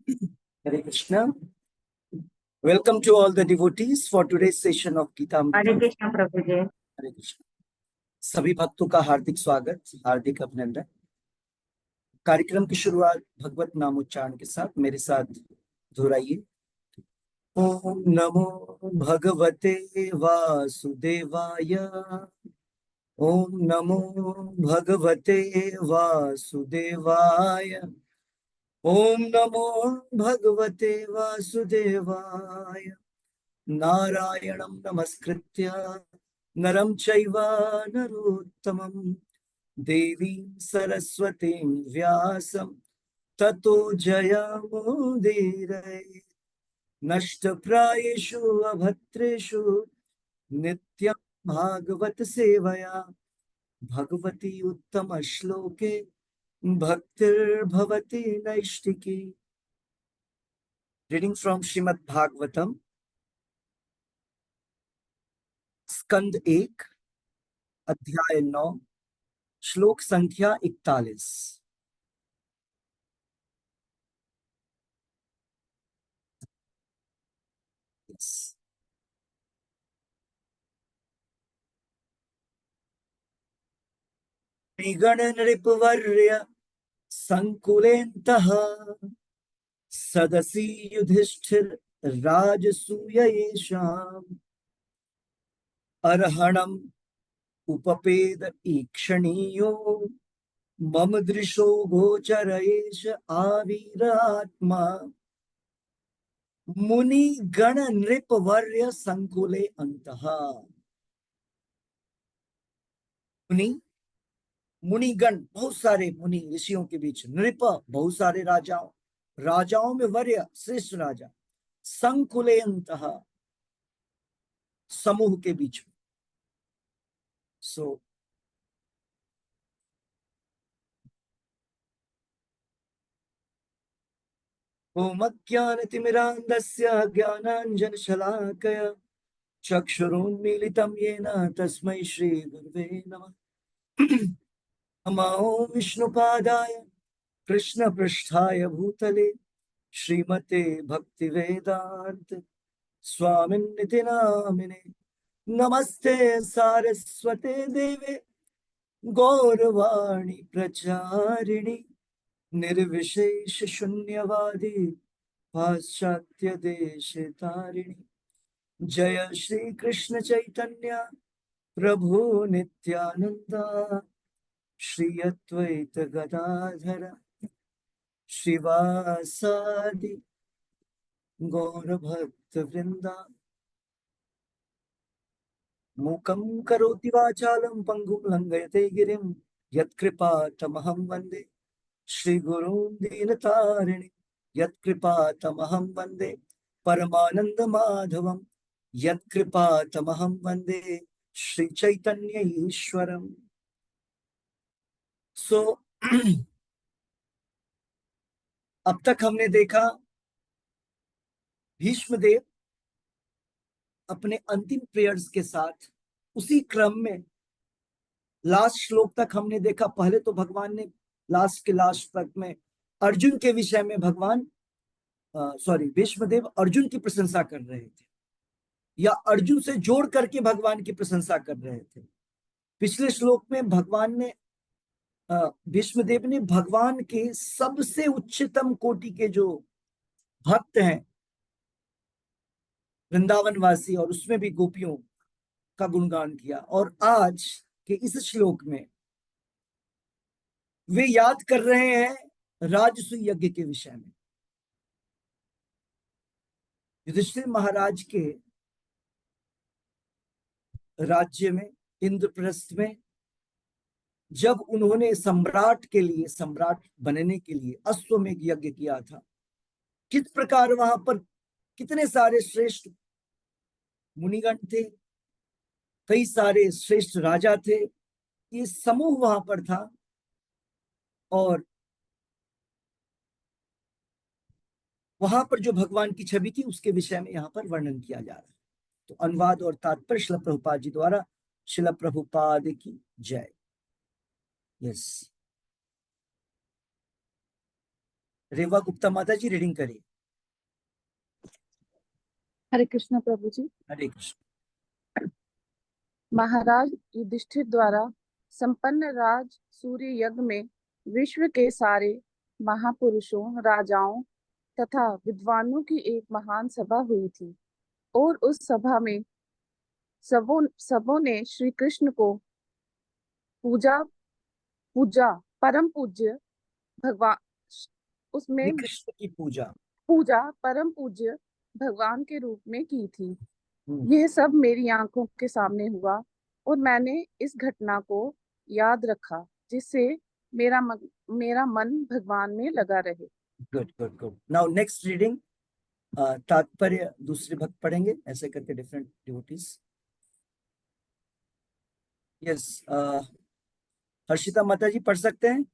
Hare Krishna. Welcome to all the devotees for today's session of Gita Hare Amrita. Krishna प्रभु जी। हरे कृष्ण। सभी भक्तों का हार्दिक स्वागत, हार्दिक अभिनंदन। कार्यक्रम की शुरुआत भगवत नामोच्चारण के साथ मेरे साथ दोहराइए। ओम नमो भगवते वासुदेवाय। ओम नमो भगवते वासुदेवाय। ओम नमो भगवते वासुदेवाय। नारायणं नमस्कृत्य नरं चैव नरोत्तमं देवीं सरस्वतीं व्यासं ततो जयमुदीरये। नष्टप्रायेषु अभद्रेषु नित्यं भागवत सेवया भगवती उत्तम श्लोके भक्तिर्भवति नैष्टिकी। रीडिंग फ्रॉम श्रीमद् भागवतम स्कंद 1 अध्याय 9 श्लोक संख्या 41। गण नृपवर्य संकुलेन्तः सदसि युधिष्ठिर राजसूयेषाम् अर्हणम् उपपेद ईक्षणीयो मम दृशो गोचर एष आवीरात्मा। मुनि गण नृपवर्य संकुले अंतः। मुनिगण बहुत सारे मुनि ऋषियों के बीच, नृप बहुत सारे राजाओं, राजाओं में वर्य श्रेष्ठ राजा, संकुले अंतः समूह के बीच में। सो ओम ज्ञानतिमिरान्धस्य ज्ञानाञ्जनशलाकया चक्षुरुन्मीलितं येन तस्मै श्रीगुरवे नमः। नमो विष्णुपादाय कृष्णपृष्ठाय भूतले श्रीमते भक्तिवेदांत स्वामिन्निति नामिने। नमस्ते सारस्वते देवे गौरवाणी प्रचारिणी निर्विशेष शून्यवादी पाश्चात्य देश तारिणी। जय श्री कृष्ण चैतन्य प्रभु नित्यानंद श्री अद्वैत गदाधर श्रीवासादि गौर भक्त वृंदा। मूकं करोति वाचालं पंगुं लंघयते गिरिं यत्कृपातमहं वन्दे श्रीगुरुं दीनतारिणि। यत्कृपातमहं वन्दे परमानंद माधवं। यत्कृपातमहं वन्दे श्री चैतन्य ईश्वरम। सो अब तक हमने देखा भीष्मदेव अपने अंतिम प्रेयर्स के साथ, उसी क्रम में लास्ट श्लोक तक हमने देखा। पहले तो भगवान ने लास्ट के लास्ट तक में अर्जुन के विषय में भीष्मदेव अर्जुन की प्रशंसा कर रहे थे, या अर्जुन से जोड़ करके भगवान की प्रशंसा कर रहे थे। पिछले श्लोक में भीष्मदेव ने भगवान के सबसे उच्चतम कोटि के जो भक्त हैं वृंदावन वासी, और उसमें भी गोपियों का गुणगान किया। और आज के इस श्लोक में वे याद कर रहे हैं राजसूय यज्ञ के विषय में। युधिष्ठिर महाराज के राज्य में, इंद्रप्रस्थ में, जब उन्होंने सम्राट बनने के लिए अश्वमेध यज्ञ किया था, किस प्रकार वहां पर कितने सारे श्रेष्ठ मुनिगण थे, कई सारे श्रेष्ठ राजा थे, ये समूह वहां पर था। और वहां पर जो भगवान की छवि थी उसके विषय में यहाँ पर वर्णन किया जा रहा है। तो अनुवाद और तात्पर्य शिल प्रभुपाद जी द्वारा। शिल प्रभुपाद की जय। यस। रेवा गुप्ता माता जी रीडिंग करिए। हरे कृष्ण प्रभु जी। हरे कृष्ण। महाराज युधिष्ठिर द्वारा संपन्न राज सूर्य यज्ञ में विश्व के सारे महापुरुषों, राजाओं तथा विद्वानों की एक महान सभा हुई थी, और उस सभा में सबों सबों ने श्री कृष्ण को पूजा पूजा परम पूज्य भगवान श्री उसमें कृष्ण की पूजा। पूजा परम पूज्य भगवान के रूप में की थी। हम्म, यह सब मेरी आंखों के सामने हुआ, और मैंने इस घटना को याद रखा, जिससे मेरा मन भगवान में लगा रहे। Good good good. Now next reading, तात्पर्य दूसरे भक्त पढ़ेंगे, ऐसे करके डिफरेंट डिवोटीज। यस, हर्षिता माता जी पढ़ सकते हैं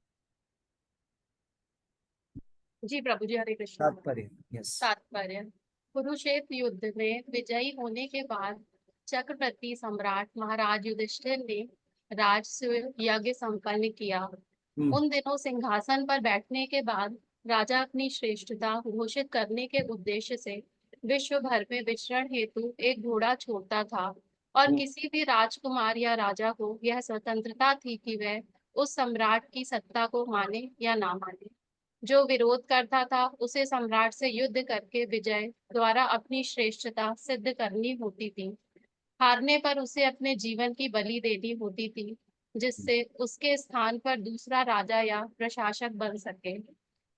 जी प्रभु जी, हरे कृष्णा। तात्पर्य। यस। तात्पर्य। कुरुक्षेत्र युद्ध में विजयी होने के बाद चक्रवर्ती सम्राट महाराज युधिष्ठिर ने राजसूय यज्ञ संपन्न किया। उन दिनों सिंहासन पर बैठने के बाद राजा अपनी श्रेष्ठता घोषित करने के उद्देश्य से विश्व भर में विचरण हेतु एक घोड़ा छोड़ता था, और किसी भी राजकुमार या राजा को यह स्वतंत्रता थी कि वह उस सम्राट की सत्ता को माने या ना माने। जो विरोध करता था उसे सम्राट से युद्ध करके विजय द्वारा अपनी श्रेष्ठता सिद्ध करनी होती थी। हारने पर उसे अपने जीवन की बलि देनी होती थी, जिससे उसके स्थान पर दूसरा राजा या प्रशासक बन सके।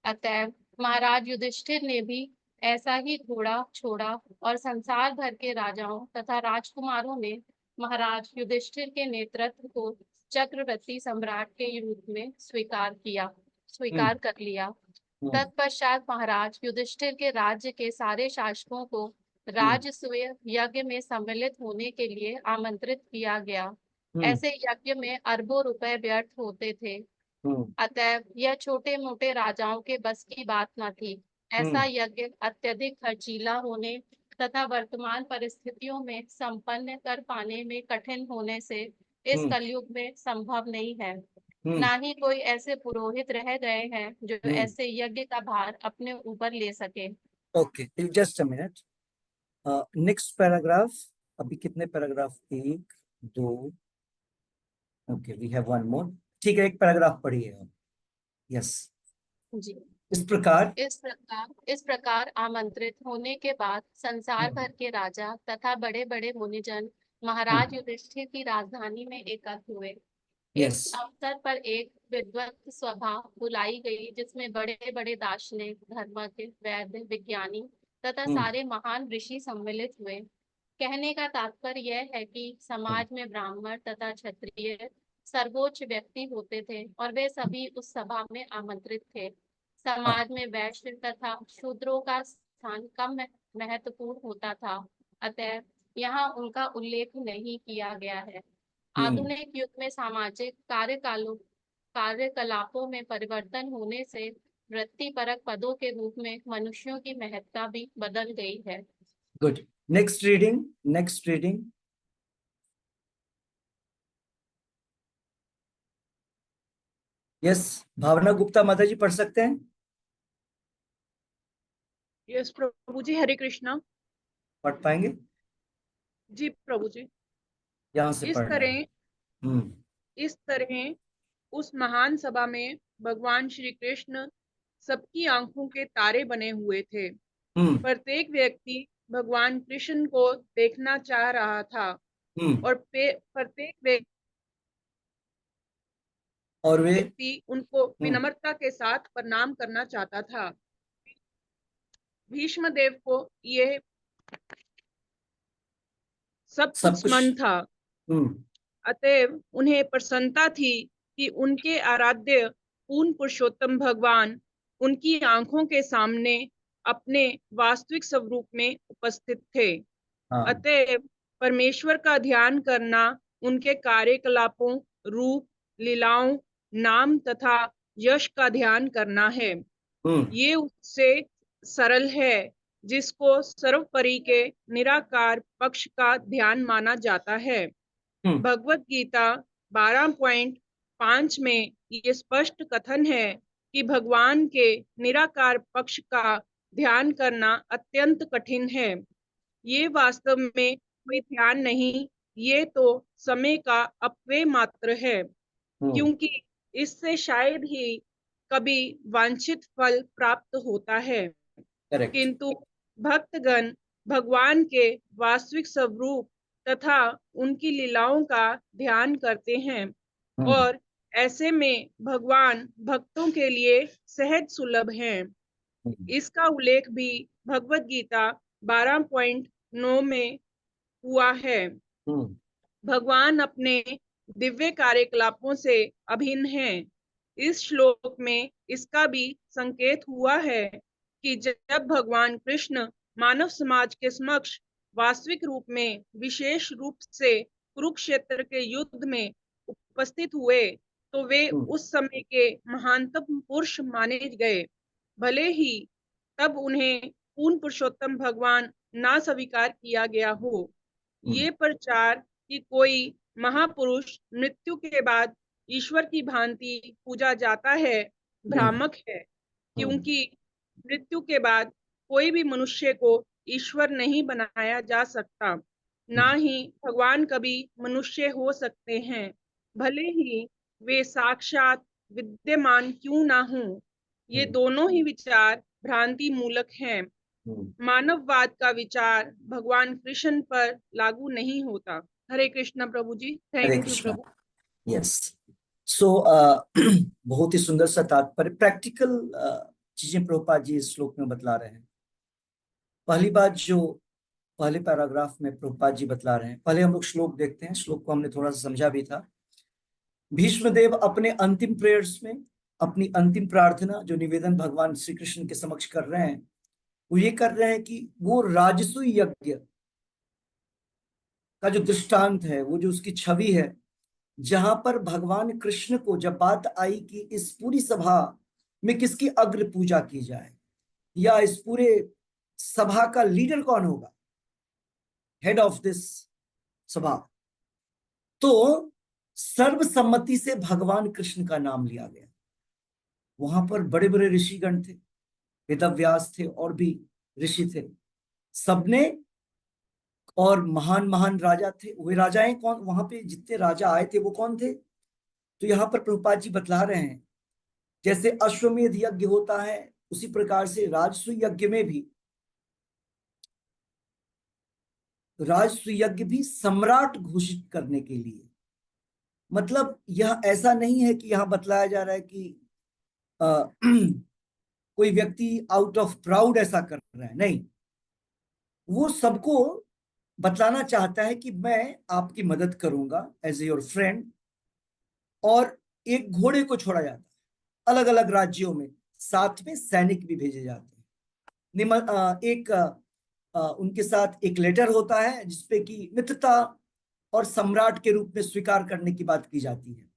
अतएव महाराज युधिष्ठिर ने भी ऐसा ही घोड़ा छोड़ा, और संसार भर के राजाओं तथा राजकुमारों ने महाराज युधिष्ठिर के नेतृत्व को चक्रवर्ती सम्राट के रूप में स्वीकार कर लिया। तत्पश्चात महाराज युधिष्ठिर के राज्य के सारे शासकों को राजसूय यज्ञ में सम्मिलित होने के लिए आमंत्रित किया गया। ऐसे यज्ञ में अरबों रुपए व्यर्थ होते थे, अतएव यह छोटे मोटे राजाओं के बस की बात न थी। ऐसा यज्ञ अत्यधिक खर्चीला होने तथा वर्तमान परिस्थितियों में संपन्न कर पाने में कठिन होने से इस कलयुग में संभव नहीं है। ना ही कोई ऐसे पुरोहित रह गए हैं जो ऐसे यज्ञ का भार अपने ऊपर ले सके। Okay, just a minute. Next paragraph. अभी कितने पैराग्राफ? एक, दो। Okay, we have one more. ठीक है, एक पैराग्राफ पढ़िए। यस। जी। इस प्रकार आमंत्रित होने के बाद संसार भर के राजा तथा बड़े बड़े मुनिजन महाराज युधिष्ठिर की राजधानी में एकत्र हुए। इस अवसर पर एक विद्वत सभा बुलाई गई, जिसमें बड़े बड़े दार्शनिक, धर्मज्ञ, वैद्य, विज्ञानी तथा सारे महान ऋषि सम्मिलित हुए। कहने का तात्पर्य यह है कि समाज में ब्राह्मण तथा क्षत्रिय सर्वोच्च व्यक्ति होते थे, और वे सभी उस सभा में आमंत्रित थे। समाज में वैश्य तथा शूद्रों का स्थान कम महत्वपूर्ण होता था, अतः यहाँ उनका उल्लेख नहीं किया गया है। आधुनिक युग में सामाजिक कार्यकलापों में परिवर्तन होने से वृत्तिपरक पदों के रूप में मनुष्यों की महत्ता भी बदल गई है। गुड। Next reading. यस, भावना गुप्ता माता जी पढ़ सकते हैं। यस प्रभु जी, हरे कृष्णा। पढ़ पाएंगे? जी प्रभु जी। यहाँ से पढ़ना है। इस तरह उस महान सभा में भगवान श्री कृष्ण सबकी आंखों के तारे बने हुए थे। प्रत्येक व्यक्ति भगवान कृष्ण को देखना चाह रहा था, और प्रत्येक व्यक्ति उनको विनम्रता के साथ प्रणाम करना चाहता था। भीष्म देव को यह सब कुछ मन था, अतएव उन्हें प्रसन्नता थी कि उनके आराध्य पूर्ण पुरुषोत्तम भगवान उनकी आंखों के सामने अपने वास्तविक स्वरूप में उपस्थित थे। अतएव परमेश्वर का ध्यान करना उनके कार्यकलापों, रूप, लीलाओं, नाम तथा यश का ध्यान करना है। ये उससे सरल है जिसको सर्वोपरि के निराकार पक्ष का ध्यान माना जाता है। भगवत गीता 12.5 में ये स्पष्ट कथन है कि भगवान के निराकार पक्ष का ध्यान करना अत्यंत कठिन है। ये वास्तव में कोई ध्यान नहीं, ये तो समय का अपव्यय मात्र है, क्योंकि इससे शायद ही कभी वांछित फल प्राप्त होता है। किंतु भक्तगण भगवान के वास्तविक स्वरूप तथा उनकी लीलाओं का ध्यान करते हैं और ऐसे में भगवान भक्तों के लिए सहज सुलभ हैं। इसका उल्लेख भी भगवत गीता 12.9 में हुआ है। भगवान अपने दिव्य कार्यकलापों से अभिन्न हैं। इस श्लोक में इसका भी संकेत हुआ है कि जब भगवान कृष्ण मानव समाज के समक्ष वास्तविक रूप में विशेष रूप से कुरुक्षेत्र के युद्ध में उपस्थित हुए तो वे उस समय के महानतम पुरुष माने गए, भले ही तब उन्हें पूर्ण पुरुषोत्तम भगवान ना स्वीकार किया गया हो। ये प्रचार कि कोई महापुरुष मृत्यु के बाद ईश्वर की भांति पूजा जाता है भ्रामक है, क्योंकि मृत्यु के बाद कोई भी मनुष्य को ईश्वर नहीं बनाया जा सकता, ना ही भगवान कभी मनुष्य हो सकते हैं, भले ही वे साक्षात विद्यमान क्यों ना हो। ये दोनों ही विचार भ्रांति मूलक हैं। मानववाद का विचार भगवान कृष्ण पर लागू नहीं होता। हरे कृष्णा प्रभु जी। थैंक यू प्रभु। यस, सो बहुत ही सुंदर सा तात्पर्य, प्रैक्टिकल चीजें प्रभुपाद जी इस श्लोक में बतला रहे हैं। पहली बात जो पहले पैराग्राफ में प्रभुपाद जी बतला रहे हैं, पहले हम लोग श्लोक देखते हैं। श्लोक को हमने थोड़ा सा समझा भी था। भीष्मदेव अपने अंतिम प्रेयर्स में अपनी अंतिम प्रार्थना जो निवेदन भगवान श्री कृष्ण के समक्ष कर रहे हैं, वो ये कर रहे हैं कि वो राजसूय यज्ञ का जो दृष्टांत है, वो जो उसकी छवि है, जहां पर भगवान कृष्ण को जब बात आई कि इस पूरी सभा में किसकी अग्र पूजा की जाए या इस पूरे सभा का लीडर कौन होगा, हेड ऑफ दिस सभा, तो सर्वसम्मति से भगवान कृष्ण का नाम लिया गया। वहां पर बड़े बड़े ऋषिगण थे, वेदव्यास थे और भी ऋषि थे, सबने, और महान महान राजा थे। वे राजाएं कौन, वहां पे जितने राजा आए थे वो कौन थे? तो यहाँ पर प्रभुपाद जी बतला रहे हैं, जैसे अश्वमेध यज्ञ होता है उसी प्रकार से राजसूय यज्ञ में भी, राजसूय यज्ञ भी सम्राट घोषित करने के लिए, मतलब यह ऐसा नहीं है कि यहाँ बतलाया जा रहा है कि कोई व्यक्ति आउट ऑफ प्राउड ऐसा कर रहा है, नहीं, वो सबको बतलाना चाहता है कि मैं आपकी मदद करूंगा एज योर फ्रेंड। और एक घोड़े को छोड़ा जाता है, अलग अलग राज्यों में साथ में सैनिक भी भेजे जाते हैं। उनके साथ एक लेटर होता है जिसपे कि मित्रता और सम्राट के रूप में स्वीकार करने की बात की जाती है।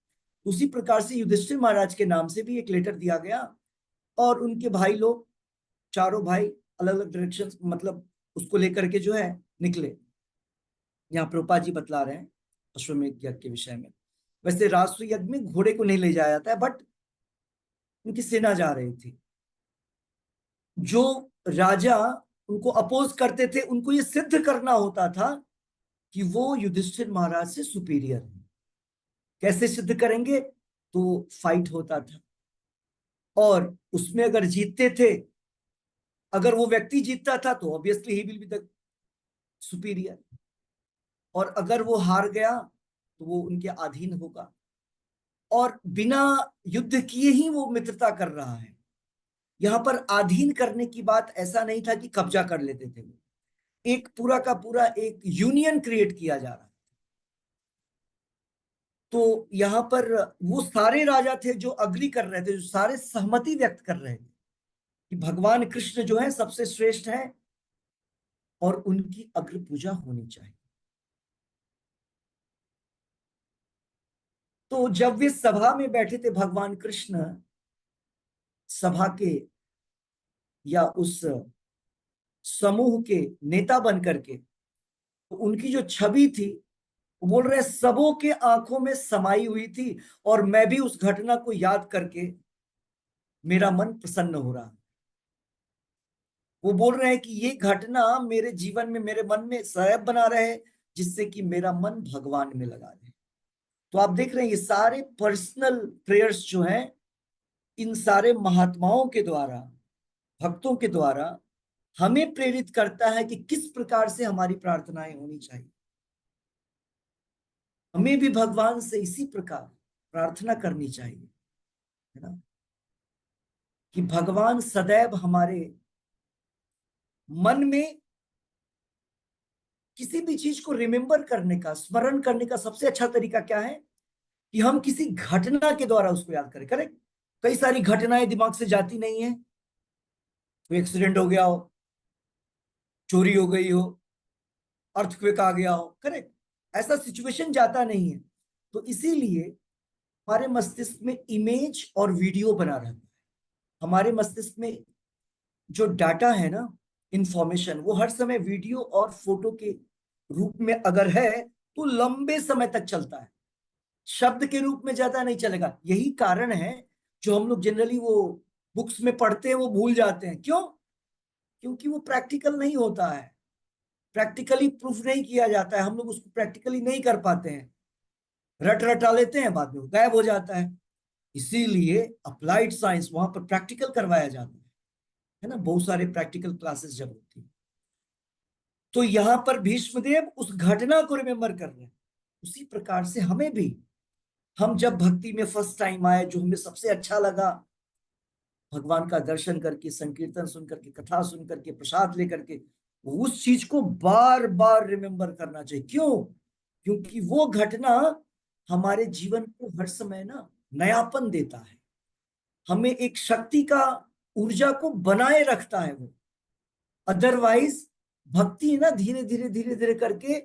उसी प्रकार से युधिष्ठिर महाराज के नाम से भी एक लेटर दिया गया और उनके भाई लोग, चारों भाई अलग अलग डायरेक्शन, मतलब उसको लेकर के जो है निकले। यहाँ प्रभुपाद जी बतला रहे हैं अश्वमेध यज्ञ के विषय में। वैसे राजसूय यज्ञ में घोड़े को नहीं ले जाया जाता है, बट उनकी सेना जा रही थी। जो राजा उनको अपोज करते थे, उनको ये सिद्ध करना होता था कि वो युधिष्ठिर महाराज से सुपीरियर है। कैसे सिद्ध करेंगे? तो फाइट होता था और उसमें अगर जीतते थे, अगर वो व्यक्ति जीतता था तो obviously he will be the superior, और अगर वो हार गया तो वो उनके अधीन होगा। और बिना युद्ध किए ही वो मित्रता कर रहा है। यहां पर अधीन करने की बात ऐसा नहीं था कि कब्जा कर लेते थे, एक पूरा का पूरा एक यूनियन क्रिएट किया जा रहा है। तो यहां पर वो सारे राजा थे जो अग्री कर रहे थे, जो सारे सहमति व्यक्त कर रहे थे कि भगवान कृष्ण जो है सबसे श्रेष्ठ है और उनकी अग्र पूजा होनी चाहिए। तो जब वे सभा में बैठे थे, भगवान कृष्ण सभा के या उस समूह के नेता बन करके, तो उनकी जो छवि थी, वो बोल रहे सबों के आंखों में समाई हुई थी। और मैं भी उस घटना को याद करके मेरा मन प्रसन्न हो रहा है। वो बोल रहे हैं कि ये घटना मेरे जीवन में, मेरे मन में सदैव बना रहे, जिससे कि मेरा मन भगवान में लगा रहे। तो आप देख रहे हैं ये सारे पर्सनल प्रेयर्स जो हैं, इन सारे महात्माओं के द्वारा, भक्तों के द्वारा हमें प्रेरित करता है कि किस प्रकार से हमारी प्रार्थनाएं होनी चाहिए। हमें भी भगवान से इसी प्रकार प्रार्थना करनी चाहिए, है ना, कि भगवान सदैव हमारे मन में किसी भी चीज को रिमेम्बर करने का, स्मरण करने का सबसे अच्छा तरीका क्या है कि हम किसी घटना के द्वारा उसको याद करें। करेक्ट? कई सारी घटनाएं दिमाग से जाती नहीं है। कोई एक्सीडेंट हो गया हो, चोरी हो गई हो, अर्थक्वेक आ गया हो, करेक्ट, ऐसा सिचुएशन जाता नहीं है। तो इसीलिए हमारे मस्तिष्क में इमेज और वीडियो बना रहता है। हमारे मस्तिष्क में जो डाटा है ना, इंफॉर्मेशन, वो हर समय वीडियो और फोटो के रूप में अगर है तो लंबे समय तक चलता है, शब्द के रूप में ज्यादा नहीं चलेगा। यही कारण है जो हम लोग जनरली वो बुक्स में पढ़ते हैं वो भूल जाते हैं। क्यों? क्योंकि वो प्रैक्टिकल नहीं होता है, प्रैक्टिकली प्रूफ नहीं किया जाता है, हम लोग उसको प्रैक्टिकली नहीं कर पाते हैं, रट रटा लेते हैं, बाद में गायब हो जाता है। इसीलिए अप्लाइड साइंस, वहां पर प्रैक्टिकल करवाया जाता है ना, बहुत सारे प्रैक्टिकल क्लासेस जब होती है। तो यहां पर भीष्मदेव उस घटना को रिमेम्बर कर रहे हैं। उसी प्रकार से हमें भी, हम जब भक्ति में फर्स्ट टाइम आए, जो हमें सबसे अच्छा लगा, भगवान का दर्शन करके, संकीर्तन सुन करके, कथा सुन करके, प्रसाद लेकर के, उस चीज को बार बार रिमेम्बर करना चाहिए। क्यों? क्योंकि वो घटना हमारे जीवन को हर समय ना नयापन देता है, हमें एक शक्ति का, ऊर्जा को बनाए रखता है वो। अदरवाइज भक्ति ना धीरे धीरे धीरे धीरे करके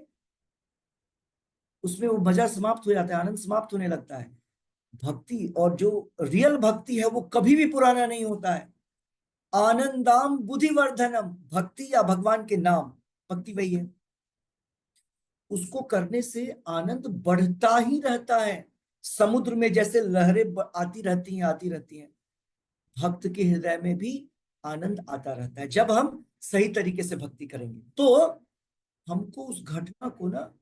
उसमें वो मजा समाप्त हो जाता है, आनंद समाप्त होने लगता है। भक्ति, और जो रियल भक्ति है, वो कभी भी पुराना नहीं होता है। आनंदाम बुद्धिवर्धनम, भक्ति या भगवान के नाम, भक्ति वही है, उसको करने से आनंद बढ़ता ही रहता है। समुद्र में जैसे लहरें आती रहती हैं, आती रहती हैं, भक्त के हृदय में भी आनंद आता रहता है। जब हम सही तरीके से भक्ति करेंगे तो हमको उस घटना को ना,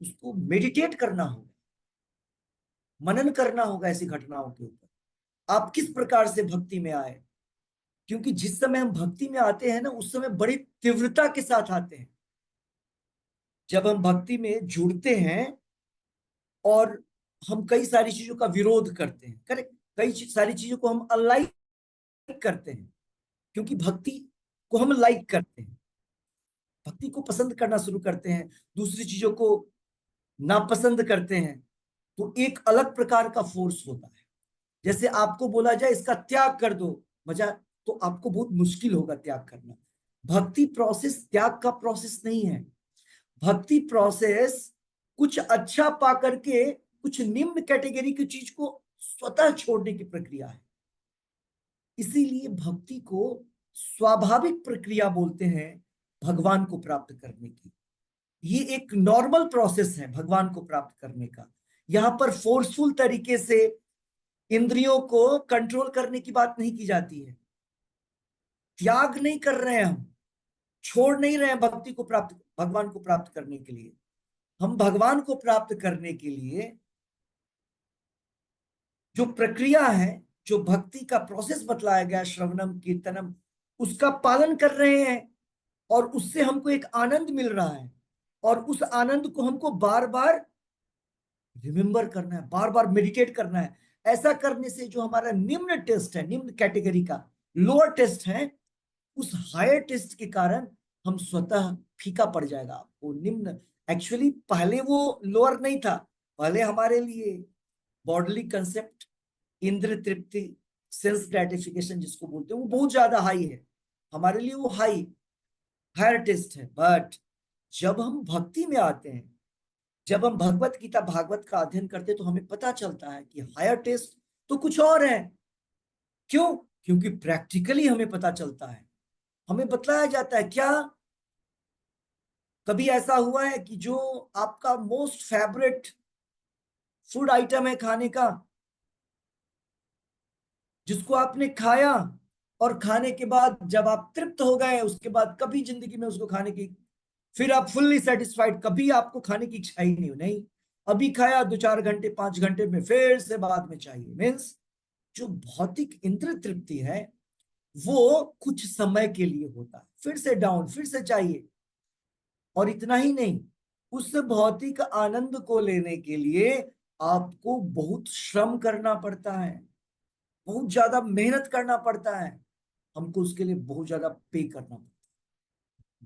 उसको मेडिटेट करना होगा, मनन करना होगा ऐसी घटनाओं के ऊपर। आप किस प्रकार से भक्ति में आए, क्योंकि जिस समय हम भक्ति में आते हैं ना, उस समय बड़ी तीव्रता के साथ आते हैं। जब हम भक्ति में जुड़ते हैं और हम कई सारी चीजों का विरोध करते हैं, करेक्ट, कई सारी चीजों को हम अनलाइक करते हैं, क्योंकि भक्ति को हम लाइक करते हैं, भक्ति को पसंद करना शुरू करते हैं, दूसरी चीजों को नापसंद करते हैं, तो एक अलग प्रकार का फोर्स होता है। जैसे आपको बोला जाए इसका त्याग कर दो, मजा, तो आपको बहुत मुश्किल होगा त्याग करना। भक्ति प्रोसेस त्याग का प्रोसेस नहीं है। भक्ति प्रोसेस कुछ अच्छा पा करके कुछ निम्न कैटेगरी की चीज को स्वतः छोड़ने की प्रक्रिया है। इसीलिए भक्ति को स्वाभाविक प्रक्रिया बोलते हैं भगवान को प्राप्त करने की। ये एक नॉर्मल प्रोसेस है भगवान को प्राप्त करने का। यहां पर फोर्सफुल तरीके से इंद्रियों को कंट्रोल करने की बात नहीं की जाती है। त्याग नहीं कर रहे हैं हम, छोड़ नहीं रहे हैं भक्ति को प्राप्त, भगवान को प्राप्त करने के लिए। हम भगवान को प्राप्त करने के लिए जो प्रक्रिया है, जो भक्ति का प्रोसेस बतलाया गया, श्रवणम कीर्तनम, उसका पालन कर रहे हैं, और उससे हमको एक आनंद मिल रहा है, और उस आनंद को हमको बार बार रिमेम्बर करना है, बार बार मेडिटेट करना है। ऐसा करने से जो हमारा निम्न टेस्ट है, निम्न कैटेगरी का लोअर टेस्ट है, उस हायर टेस्ट के कारण हम स्वतः फीका पड़ जाएगा। वो निम्न, एक्चुअली पहले वो लोअर नहीं था, पहले हमारे लिए बॉडली कंसेप्ट, इंद्र तृप्ति, सेंस ग्रेटिफिकेशन जिसको बोलते हैं, वो बहुत ज्यादा हाई है हमारे लिए, वो हायर टेस्ट है। बट जब हम भक्ति में आते हैं, जब हम भगवत गीता भागवत का अध्ययन करते हैं, तो हमें पता चलता है कि हायर टेस्ट तो कुछ और है। क्यों? क्योंकि प्रैक्टिकली हमें पता चलता है, हमें बतलाया जाता है। क्या कभी ऐसा हुआ है कि जो आपका मोस्ट फेवरेट फूड आइटम है खाने का, जिसको आपने खाया और खाने के बाद जब आप तृप्त हो गए, उसके बाद कभी जिंदगी में उसको खाने की, फिर आप फुल्ली सेटिस्फाइड, कभी आपको खाने की इच्छा ही नहीं हो, नहीं, अभी खाया 2-4 घंटे 5 घंटे में फिर से बाद में चाहिए। मीन्स जो भौतिक इंद्र तृप्ति है वो कुछ समय के लिए होता है, फिर से डाउन, फिर से चाहिए। और इतना ही नहीं, उस भौतिक आनंद को लेने के लिए आपको बहुत श्रम करना पड़ता है, बहुत ज्यादा मेहनत करना पड़ता है, हमको उसके लिए बहुत ज्यादा पे करना पड़ता है,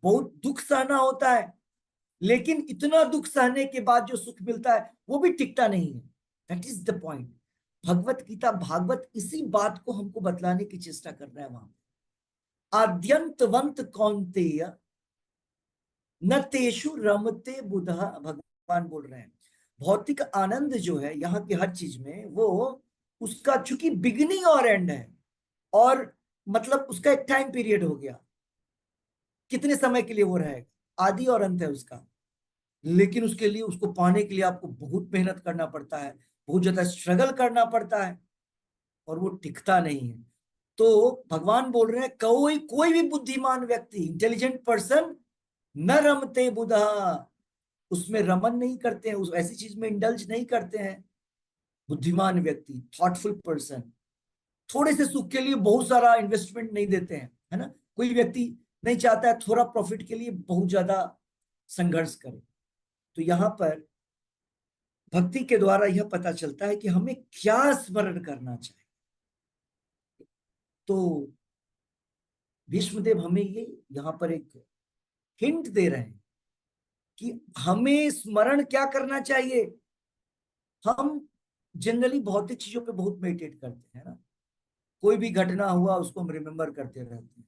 बहुत दुख सहना होता है। लेकिन इतना दुख सहने के बाद जो सुख मिलता है वो भी टिकता नहीं है। That is the point. Bhagavad Gita, Bhagavat इसी बात को हमको बतलाने की चेष्टा कर रहा है वहां। आद्यंतवंत कौन्तेय न तेषु रमते बुधा, भगवान बोल रहे हैं भौतिक आनंद जो है यहाँ की हर चीज में, वो उसका चूंकि बिगिनिंग और एंड है, और मतलब उसका एक टाइम पीरियड हो गया, कितने समय के लिए वो रहेगा, आदि और अंत है उसका। लेकिन उसके लिए, उसको पाने के लिए आपको बहुत मेहनत करना पड़ता है, बहुत ज्यादा स्ट्रगल करना पड़ता है, और वो टिकता नहीं है। तो भगवान बोल रहे हैं कोई भी बुद्धिमान व्यक्ति, इंटेलिजेंट पर्सन न रमते बुधा, उसमें रमन नहीं करते हैं, उस ऐसी चीज में इंडल्ज नहीं करते हैं। बुद्धिमान व्यक्ति, थॉटफुल पर्सन, थोड़े से सुख के लिए बहुत सारा इन्वेस्टमेंट नहीं देते हैं, है ना। कोई व्यक्ति नहीं चाहता है थोड़ा प्रॉफिट के लिए बहुत ज्यादा संघर्ष करे। तो यहाँ पर भक्ति के द्वारा यह पता चलता है कि हमें क्या स्मरण करना चाहिए। तो भीष्मदेव हमें ये यहाँ पर एक हिंट दे रहे हैं कि हमें स्मरण क्या करना चाहिए। हम जनरली भौतिक चीजों पे बहुत मेडिटेट करते हैं ना, कोई भी घटना हुआ उसको हम रिमेम्बर करते रहते हैं,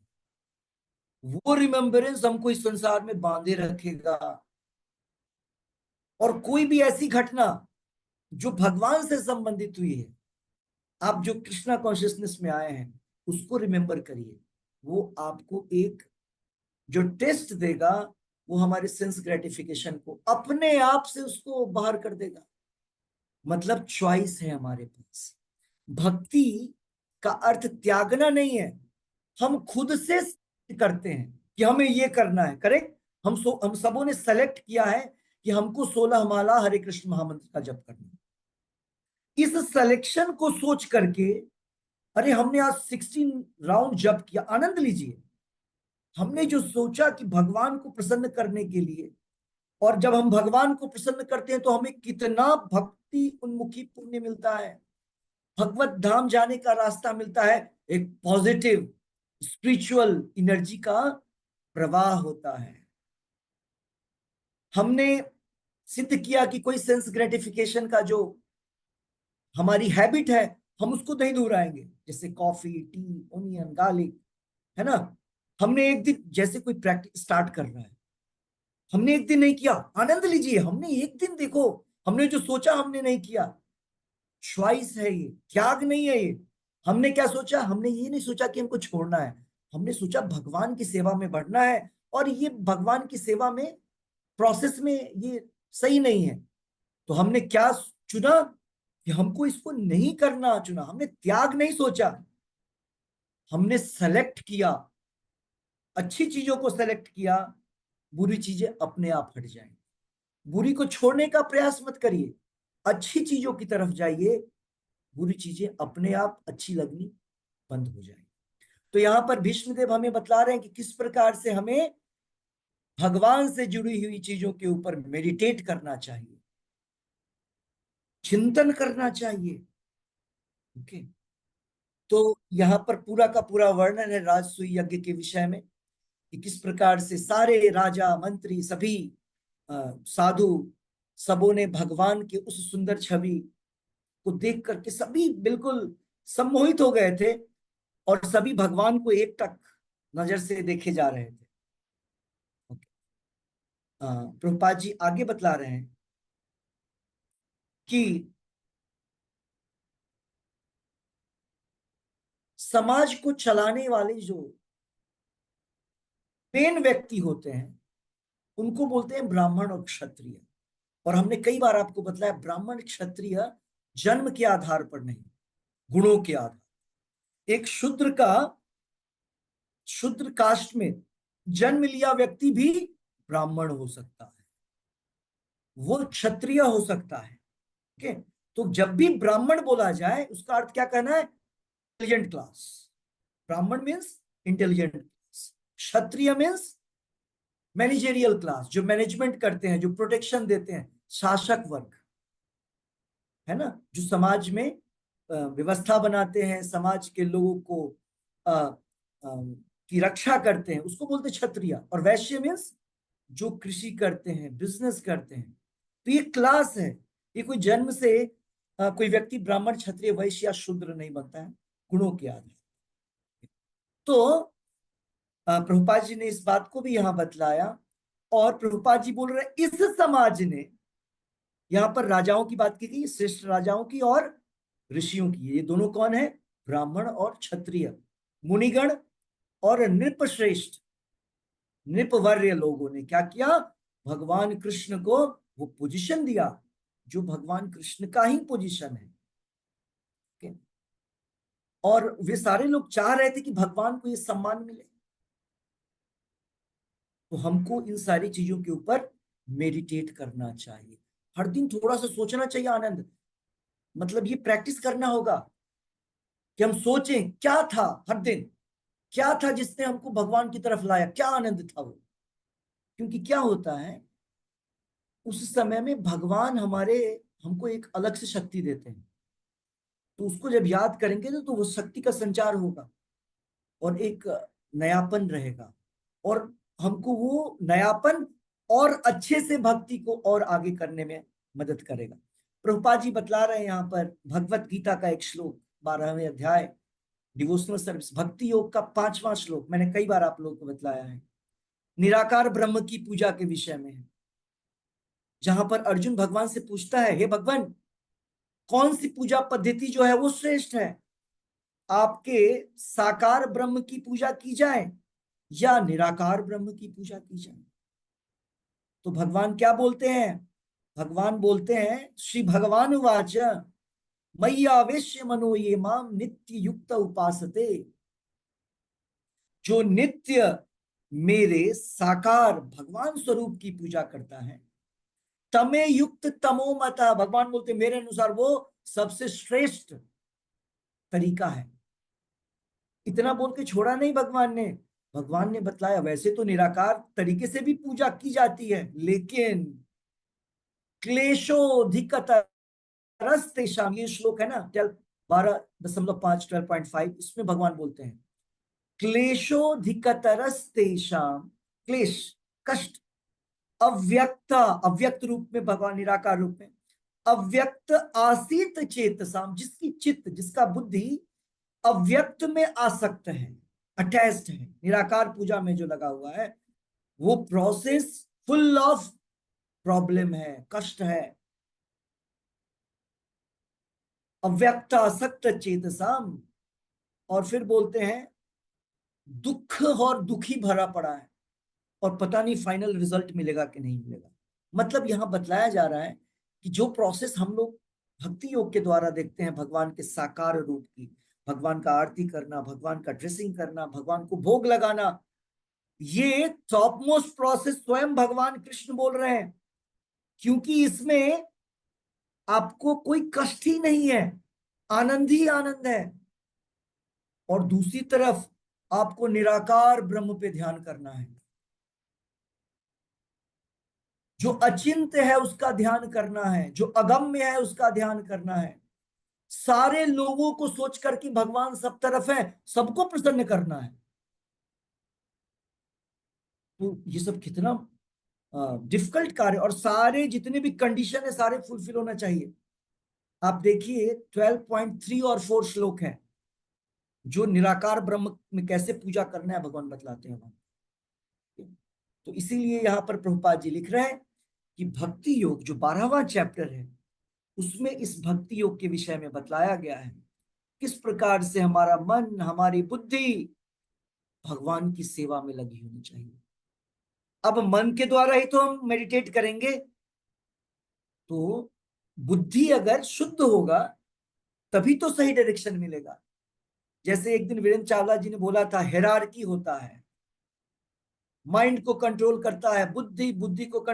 वो रिमेम्बरेंस हमको इस संसार में बांधे रखेगा। और कोई भी ऐसी घटना जो भगवान से संबंधित हुई है, आप जो कृष्णा कॉन्शियसनेस में आए हैं उसको रिमेम्बर करिए, वो आपको एक जो टेस्ट देगा वो हमारे सेंस ग्रेटिफिकेशन को अपने आप से उसको बाहर कर देगा। मतलब चॉइस है हमारे पास। भक्ति का अर्थ त्यागना नहीं है, हम खुद से करते हैं कि हमें ये करना है, करेक्ट। हम सबों ने सेलेक्ट किया है कि हमको 16 माला हरे कृष्ण महामंत्र का जप करना है। इस सिलेक्शन को सोच करके, अरे हमने आज 16 राउंड जप किया, आनंद लीजिए। हमने जो सोचा कि भगवान को प्रसन्न करने के लिए, और जब हम भगवान को प्रसन्न करते हैं तो हमें कितना भक्ति उन्मुखी पुण्य मिलता है, भगवत धाम जाने का रास्ता मिलता है, एक पॉजिटिव स्पिरिचुअल एनर्जी का प्रवाह होता है। हमने सिद्ध किया कि कोई सेंस ग्रेटिफिकेशन का जो हमारी हैबिट है हम उसको नहीं दोहराएंगे, जैसे कॉफी, टी, ओनियन, गार्लिक, है ना। हमने एक दिन, जैसे कोई प्रैक्टिस स्टार्ट कर रहा है, हमने एक दिन नहीं किया, आनंद लीजिए, हमने एक दिन, देखो हमने जो सोचा हमने नहीं किया, चॉइस है ये, त्याग नहीं है ये। हमने क्या सोचा, हमने ये नहीं सोचा कि हमको छोड़ना है, हमने सोचा भगवान की सेवा में बढ़ना है, और ये भगवान की सेवा में प्रोसेस में ये सही नहीं है। तो हमने क्या चुना कि हमको इसको नहीं करना चुना, हमने त्याग नहीं सोचा, हमने सेलेक्ट किया, अच्छी चीजों को सेलेक्ट किया, बुरी चीजें अपने आप हट जाएंगी। बुरी को छोड़ने का प्रयास मत करिए, अच्छी चीजों की तरफ जाइए, बुरी चीजें अपने आप अच्छी लगनी बंद हो जाएंगी। तो यहाँ पर भीष्मदेव हमें बतला रहे हैं कि किस प्रकार से हमें भगवान से जुड़ी हुई चीजों के ऊपर मेडिटेट करना चाहिए, चिंतन करना चाहिए। ओके, तो यहाँ पर पूरा का पूरा वर्णन है राजसूय यज्ञ के विषय में, कि किस प्रकार से सारे राजा मंत्री सभी साधु सबों ने भगवान के उस सुंदर छवि को देख करके सभी बिल्कुल सम्मोहित हो गए थे, और सभी भगवान को एक टक नजर से देखे जा रहे थे। प्रभुपाद जी आगे बतला रहे हैं कि समाज को चलाने वाले जो मेन व्यक्ति होते हैं उनको बोलते हैं ब्राह्मण और क्षत्रिय। और हमने कई बार आपको बतलाया, ब्राह्मण क्षत्रिय जन्म के आधार पर नहीं, गुणों के आधार। एक शूद्र कास्ट में जन्म लिया व्यक्ति भी ब्राह्मण हो सकता है, वो क्षत्रिय हो सकता है। ओके, तो जब भी ब्राह्मण बोला जाए उसका अर्थ क्या कहना है? Intelligent class. ब्राह्मण मीन्स इंटेलिजेंट क्लास, क्षत्रिय मीन्स मैनेजेरियल क्लास, जो मैनेजमेंट करते हैं, जो प्रोटेक्शन देते हैं, शासक वर्ग, है ना, जो समाज में व्यवस्था बनाते हैं, समाज के लोगों को की रक्षा करते हैं, उसको बोलते क्षत्रिय। और वैश्य मीन्स जो कृषि करते हैं, बिजनेस करते हैं। तो ये क्लास है, ये कोई जन्म से कोई व्यक्ति ब्राह्मण, क्षत्रिय, वैश्य या शूद्र नहीं बनता है गुणों के आधार। तो प्रभुपाद जी ने इस बात को भी यहां बतलाया, और प्रभुपाद जी बोल रहे इस समाज ने, यहां पर राजाओं की बात की गई, श्रेष्ठ राजाओं की और ऋषियों की। ये दोनों कौन है? ब्राह्मण और क्षत्रिय, मुनिगण और नृपश्रेष्ठ, नृपवर्य लोगों ने क्या किया? भगवान कृष्ण को वो पोजीशन दिया जो भगवान कृष्ण का ही पोजीशन है। और वे सारे लोग चाह रहे थे कि भगवान को ये सम्मान मिले। तो हमको इन सारी चीजों के ऊपर मेडिटेट करना चाहिए, हर दिन थोड़ा सा सोचना चाहिए। आनंद मतलब ये प्रैक्टिस करना होगा कि हम सोचें क्या था, हर दिन क्या था जिसने हमको भगवान की तरफ लाया, क्या आनंद था वो। क्योंकि क्या होता है, उस समय में भगवान हमको एक अलग से शक्ति देते हैं, तो उसको जब याद करेंगे तो वो शक्ति का संचार होगा और एक नयापन रहेगा, और हमको वो नयापन और अच्छे से भक्ति को और आगे करने में मदद करेगा। प्रभुपाद जी बतला रहे हैं यहाँ पर भगवत गीता का एक श्लोक, 12वें अध्याय, डिवोशनल सर्विस, भक्ति योग का 5वां श्लोक, मैंने कई बार आप लोगों को बतलाया है, निराकार ब्रह्म की पूजा के विषय में है, जहां पर अर्जुन भगवान से पूछता है, हे भगवान, कौन सी पूजा पद्धति जो है वो श्रेष्ठ है, आपके साकार ब्रह्म की पूजा की जाए या निराकार ब्रह्म की पूजा की जाए? तो भगवान क्या बोलते हैं? भगवान बोलते हैं, श्री भगवान वाच मय्यावेश्य मनो ये माम नित्य युक्त उपासते, जो नित्य मेरे साकार भगवान स्वरूप की पूजा करता है, तमे युक्त तमो मता, भगवान बोलते मेरे अनुसार वो सबसे श्रेष्ठ तरीका है। इतना बोल के छोड़ा नहीं भगवान ने, भगवान ने बतलाया वैसे तो निराकार तरीके से भी पूजा की जाती है, लेकिन क्लेशोधिकतरस्तेषाम, ये श्लोक है ना 12.5 12.5, इसमें भगवान बोलते हैं क्लेशोधिकतरस्तेषाम, क्लेश कष्ट, अव्यक्त, अव्यक्त रूप में भगवान, निराकार रूप में, अव्यक्त आसीत चेतसाम, जिसकी चित्त, जिसका बुद्धि अव्यक्त में आसक्त है, अटैच्ड है, निराकार पूजा में जो लगा हुआ है, वो प्रोसेस फुल ऑफ प्रॉब्लम है, कष्ट है। अव्यक्त आसक्त चेतसाम, और फिर बोलते हैं दुख और दुखी भरा पड़ा है, और पता नहीं फाइनल रिजल्ट मिलेगा कि नहीं मिलेगा। मतलब यहां बतलाया जा रहा है कि जो प्रोसेस हम लोग भक्ति योग के द्वारा देखते हैं, भगवान के साकार रूप की, भगवान का आरती करना, भगवान का ड्रेसिंग करना, भगवान को भोग लगाना, ये टॉप मोस्ट प्रोसेस स्वयं भगवान कृष्ण बोल रहे हैं, क्योंकि इसमें आपको कोई कष्ट ही नहीं है, आनंद ही आनंद है। और दूसरी तरफ आपको निराकार ब्रह्म पे ध्यान करना है, जो अचिंत्य है उसका ध्यान करना है, जो अगम्य है उसका ध्यान करना है, सारे लोगों को सोचकर कि भगवान सब तरफ है, सबको प्रसन्न करना है। तो ये सब कितना डिफिकल्ट कार्य, और सारे जितने भी कंडीशन है सारे फुलफिल होना चाहिए। आप देखिए 12.3 और 4 श्लोक है जो निराकार ब्रह्म में कैसे पूजा करना है भगवान बतलाते हैं। तो इसीलिए यहां पर प्रभुपाद जी लिख रहे हैं कि भक्ति योग जो 12वां चैप्टर है, उसमें इस भक्ति योग के विषय में बतलाया गया है किस प्रकार से हमारा मन, हमारी बुद्धि भगवान की सेवा में लगी होनी चाहिए। अब मन के द्वारा ही तो हम मेडिटेट करेंगे, तो बुद्धि अगर शुद्ध होगा तभी तो सही डायरेक्शन मिलेगा। जैसे एक दिन वीरेंद्र चावला जी ने बोला था, हायरार्की होता है, माइंड को कंट्रोल करता है बुद्धि, बुद्धि को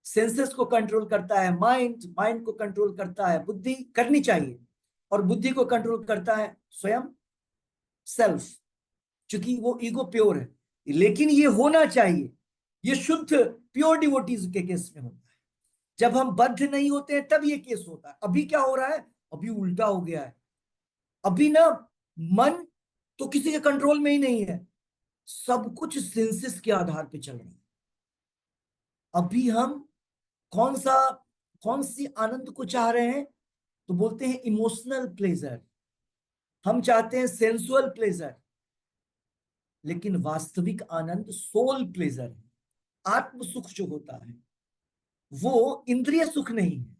सेंसेस को कंट्रोल करता है माइंड, माइंड को कंट्रोल करता है बुद्धि, करनी चाहिए, और बुद्धि को कंट्रोल करता है स्वयं सेल्फ, क्योंकि वो ईगो प्योर है। लेकिन ये होना चाहिए, ये शुद्ध प्योर डिवोटीज के केस में होता है। जब हम बद्ध नहीं होते हैं तब ये केस होता है। अभी क्या हो रहा है, अभी उल्टा हो गया है। अभी ना मन तो किसी के कंट्रोल में ही नहीं है, सब कुछ सेंसेस के आधार पे चल रहा है। अभी हम कौन सी आनंद को चाह रहे हैं, तो बोलते हैं इमोशनल प्लेजर, हम चाहते हैं सेंसुअल प्लेजर। लेकिन वास्तविक आनंद सोल प्लेजर है, आत्म सुख जो होता है वो इंद्रिय सुख नहीं है।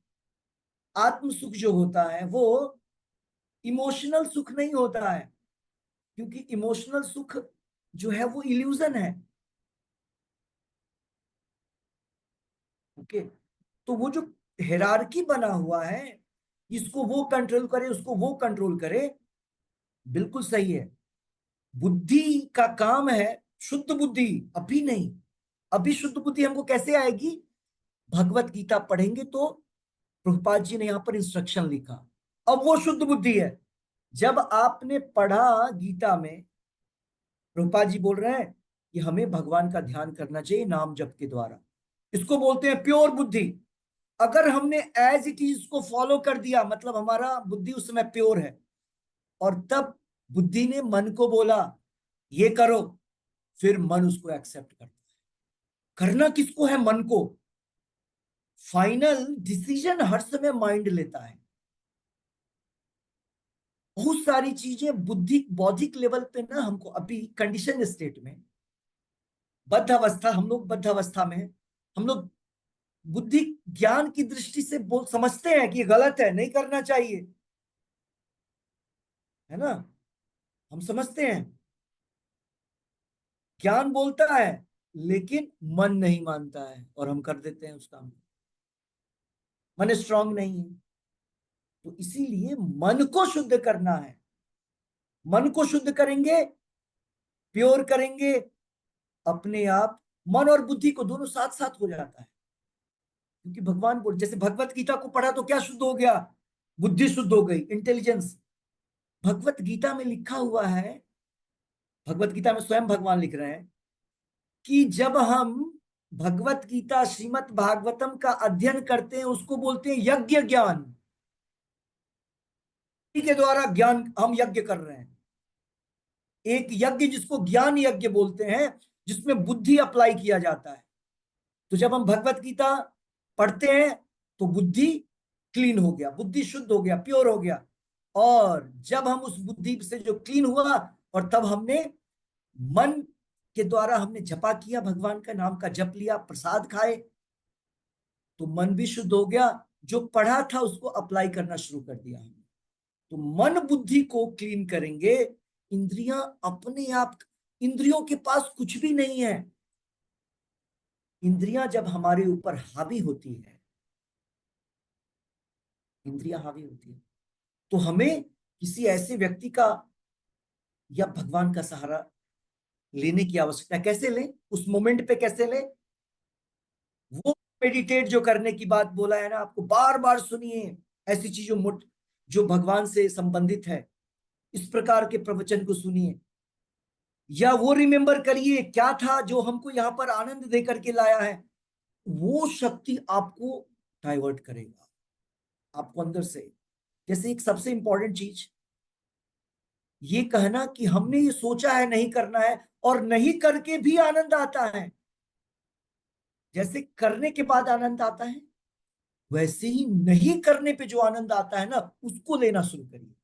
आत्म सुख जो होता है वो इमोशनल सुख नहीं होता है, क्योंकि इमोशनल सुख जो है वो इल्यूजन है। ओके, तो वो जो हायरार्की बना हुआ है, इसको वो कंट्रोल करे, उसको वो कंट्रोल करे, बिल्कुल सही है। बुद्धि का काम है शुद्ध बुद्धि, अभी नहीं। अभी शुद्ध बुद्धि हमको कैसे आएगी, भगवत गीता पढ़ेंगे तो प्रभुपाद जी ने यहाँ पर इंस्ट्रक्शन लिखा, अब वो शुद्ध बुद्धि है। जब आपने पढ़ा गीता में, प्रभुपाद जी बोल रहे हैं कि हमें भगवान का ध्यान करना चाहिए नाम जप के द्वारा, इसको बोलते हैं प्योर बुद्धि। अगर हमने एज इट इज को फॉलो कर दिया, मतलब हमारा बुद्धि उस समय प्योर है, और तब बुद्धि ने मन को बोला ये करो, फिर मन उसको एक्सेप्ट करता है। करना किसको है, मन को। फाइनल डिसीजन हर समय माइंड लेता है। बहुत सारी चीजें बुद्धि बौद्धिक लेवल पे ना, हमको अभी कंडीशन स्टेट में, बद्ध अवस्था, हम लोग बद्ध अवस्था में, हम लोग बुद्धि ज्ञान की दृष्टि से समझते हैं कि ये गलत है, नहीं करना चाहिए, है ना, हम समझते हैं, ज्ञान बोलता है, लेकिन मन नहीं मानता है और हम कर देते हैं उस काम को। मन स्ट्रांग नहीं है, तो इसीलिए मन को शुद्ध करना है। मन को शुद्ध करेंगे, प्योर करेंगे, अपने आप मन और बुद्धि को दोनों साथ साथ हो जाता है। क्योंकि भगवान बोल, जैसे भगवत गीता को पढ़ा तो क्या शुद्ध हो गया, बुद्धि शुद्ध हो गई, इंटेलिजेंस। भगवत गीता में लिखा हुआ है, भगवत गीता में स्वयं भगवान लिख रहे हैं कि जब हम भगवत गीता श्रीमद् भागवतम का अध्ययन करते हैं, उसको बोलते हैं यज्ञ ज्ञान के द्वारा ज्ञान हम यज्ञ कर रहे हैं। एक यज्ञ जिसको ज्ञान यज्ञ बोलते हैं, जिसमें बुद्धि अप्लाई किया जाता है। तो जब हम भगवत गीता पढ़ते हैं तो बुद्धि क्लीन हो गया, बुद्धि शुद्ध हो गया, प्योर हो गया। और जब हम उस बुद्धि से जो क्लीन हुआ, और तब हमने मन के द्वारा हमने जपा किया, भगवान का नाम का जप लिया, प्रसाद खाए, तो मन भी शुद्ध हो गया। जो पढ़ा था उसको अप्लाई करना शुरू कर दिया हमने। तो मन बुद्धि को क्लीन करेंगे, इंद्रियां अपने आप, इंद्रियों के पास कुछ भी नहीं है। इंद्रियां जब हमारे ऊपर हावी होती है, इंद्रियां हावी होती है, तो हमें किसी ऐसे व्यक्ति का या भगवान का सहारा लेने की आवश्यकता है। कैसे लें, उस मोमेंट पे कैसे लें, वो मेडिटेट जो करने की बात बोला है ना, आपको बार बार सुनिए ऐसी चीजों जो भगवान से संबंधित है, इस प्रकार के प्रवचन को सुनिए, या वो रिमेंबर करिए क्या था जो हमको यहाँ पर आनंद दे करके लाया है। वो शक्ति आपको डाइवर्ट करेगा, आपको अंदर से। जैसे एक सबसे इंपॉर्टेंट चीज ये कहना कि हमने ये सोचा है नहीं करना है, और नहीं करके भी आनंद आता है। जैसे करने के बाद आनंद आता है, वैसे ही नहीं करने पे जो आनंद आता है ना, उसको लेना शुरू करिए।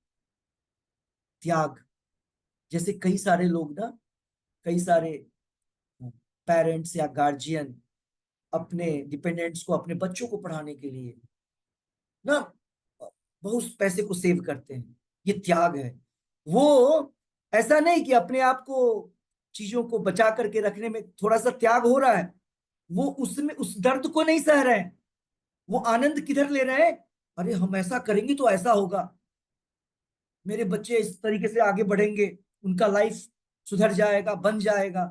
त्याग। जैसे कई सारे लोग ना, कई सारे पेरेंट्स या गार्जियन अपने डिपेंडेंट्स को, अपने बच्चों को पढ़ाने के लिए ना बहुत पैसे को सेव करते हैं, ये त्याग है। वो ऐसा नहीं कि अपने आप को चीजों को बचा करके रखने में थोड़ा सा त्याग हो रहा है, वो उसमें उस दर्द को नहीं सह रहे हैं, वो आनंद किधर ले रहे हैं, अरे हम ऐसा करेंगे तो ऐसा होगा, मेरे बच्चे इस तरीके से आगे बढ़ेंगे, उनका लाइफ सुधर जाएगा, बन जाएगा,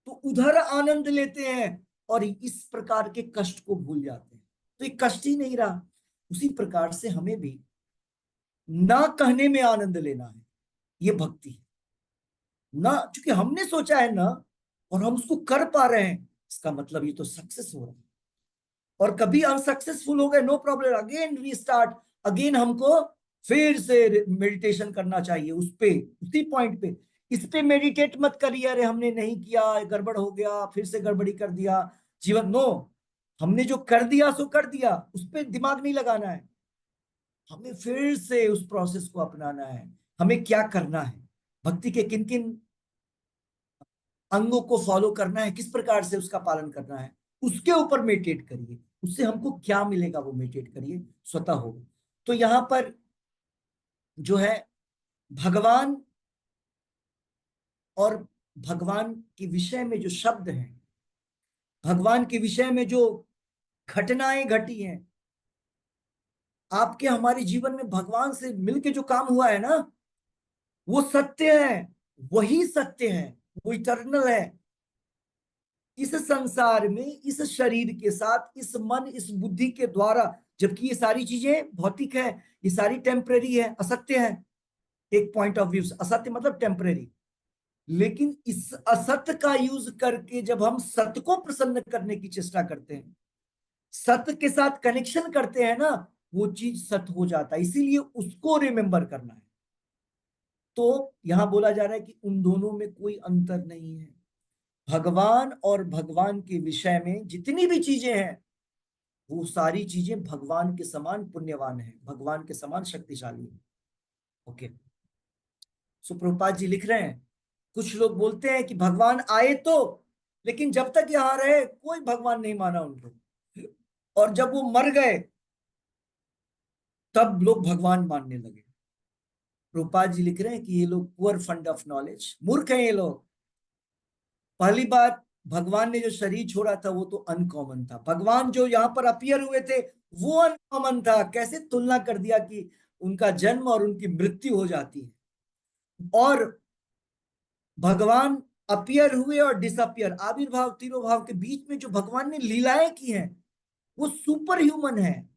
तो उधर आनंद लेते हैं और इस प्रकार के कष्ट को भूल जाते हैं। तो ये कष्ट ही नहीं रहा। उसी प्रकार से हमें भी ना कहने में आनंद लेना है, ये भक्ति है। ना, क्योंकि हमने सोचा है ना और हम उसको कर पा रहे हैं, इसका मतलब ये तो सक्सेस हो रहा है। और कभी अनसक्सेसफुल हो गए, no problem, again restart, again हमको फिर से मेडिटेशन करना चाहिए उस पे, उसी पॉइंट पे। इस पे मेडिटेट मत करिए, अरे हमने नहीं किया, गड़बड़ हो गया, फिर से गड़बड़ी कर दिया जीवन। नो, हमने जो कर दिया सो कर दिया, उस पे दिमाग नहीं लगाना है। हमें फिर से उस प्रोसेस को अपनाना है। हमें क्या करना है, भक्ति के किन किन अंगों को फॉलो करना है, किस प्रकार से उसका पालन करना है, उसके ऊपर मेडिटेट करिए। उससे हमको क्या मिलेगा वो मेडिटेट करिए, स्वतः होगा। तो यहां पर जो है भगवान और भगवान के विषय में जो शब्द हैं, भगवान के विषय में जो घटनाएं घटी हैं, आपके हमारे जीवन में भगवान से मिलके जो काम हुआ है ना, वो सत्य है, वही सत्य है, वो इटर्नल है। इस संसार में, इस शरीर के साथ, इस मन, इस बुद्धि के द्वारा, जबकि ये सारी चीजें भौतिक है, ये सारी टेम्परेरी है, असत्य है। एक पॉइंट ऑफ व्यू से असत्य मतलब टेम्परेरी। लेकिन इस असत्य का यूज करके जब हम सत्य को प्रसन्न करने की चेष्टा करते हैं, सत्य के साथ कनेक्शन करते हैं ना, वो चीज सत्य हो जाता है। इसीलिए उसको रिमेंबर करना है। तो यहां बोला जा रहा है कि उन दोनों में कोई अंतर नहीं है। भगवान और भगवान के विषय में जितनी भी चीजें हैं, वो सारी चीजें भगवान के समान पुण्यवान है, भगवान के समान शक्तिशाली है। ओके, सो प्रभुपाद जी लिख रहे हैं, कुछ लोग बोलते हैं कि भगवान आए तो, लेकिन जब तक यहां रहे कोई भगवान नहीं माना उनको, और जब वो मर गए तब लोग भगवान मानने लगे। प्रभुपाद जी लिख रहे हैं कि ये लोग पुअर फंड ऑफ नॉलेज, मूर्ख हैं ये लोग। पहली बात, भगवान ने जो शरीर छोड़ा था वो तो अनकॉमन था। भगवान जो यहाँ पर अपीयर हुए थे वो अनकॉमन था। कैसे तुलना कर दिया कि उनका जन्म और उनकी मृत्यु हो जाती है। और भगवान अपीयर हुए और डिसअपियर, आविर्भाव तिरोभाव के बीच में जो भगवान ने लीलाएं की हैं वो सुपर ह्यूमन है,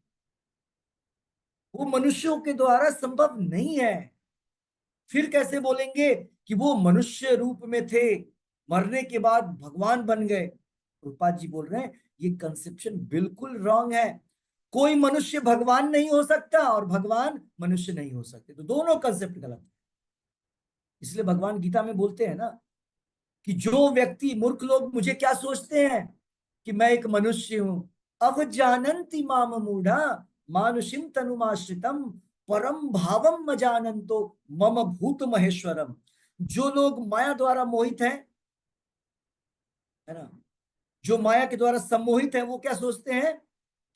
वो मनुष्यों के द्वारा संभव नहीं है। फिर कैसे बोलेंगे कि वो मनुष्य रूप में थे, मरने के बाद भगवान बन गए। रूपाद जी बोल रहे हैं ये कंसेप्शन बिल्कुल रॉन्ग है। कोई मनुष्य भगवान नहीं हो सकता और भगवान मनुष्य नहीं हो सकते, तो दोनों कंसेप्ट गलत है। इसलिए भगवान गीता में बोलते हैं ना कि जो व्यक्ति, मूर्ख लोग मुझे क्या सोचते हैं कि मैं एक मनुष्य हूं, अवजानन्ति माम मूढ़ा मानुषिम तनुमाश्रितम परम भावम मजानन्तो मम भूत महेश्वरम। जो लोग माया द्वारा मोहित हैं, है ना, जो माया के द्वारा सम्मोहित है, वो क्या सोचते हैं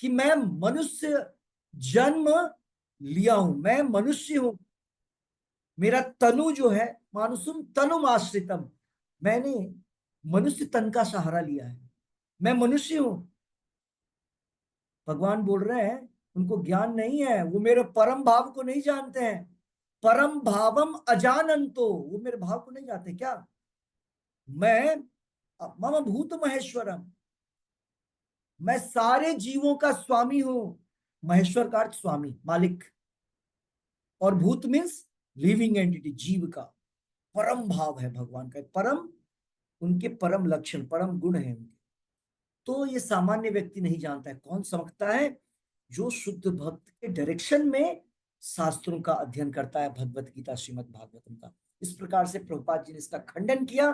कि मैं मनुष्य जन्म लिया हूं, मैं मनुष्य हूं, मेरा तनु जो है मानुषम तनुम आश्रितम, मैंने मनुष्य तन का सहारा लिया है, मैं मनुष्य हूं। भगवान बोल रहे हैं उनको ज्ञान नहीं है, वो मेरे परम भाव को नहीं जानते हैं। परम भावम अजानंतो, वो मेरे भाव को नहीं जानते क्या। मैं मम भूत महेश्वरम, मैं सारे जीवों का स्वामी हूं। महेश्वर का अर्थ स्वामी, मालिक, और भूत मीन्स लिविंग एंटिटी, जीव का। परम भाव है भगवान का, परम उनके परम लक्षण, परम गुण है उनके। तो ये सामान्य व्यक्ति नहीं जानता है। कौन समझता है? जो शुद्ध भक्त के डायरेक्शन में शास्त्रों का अध्ययन करता है, भगवत गीता श्रीमद् भागवतम का। इस प्रकार से प्रभुपाद जी ने इसका खंडन किया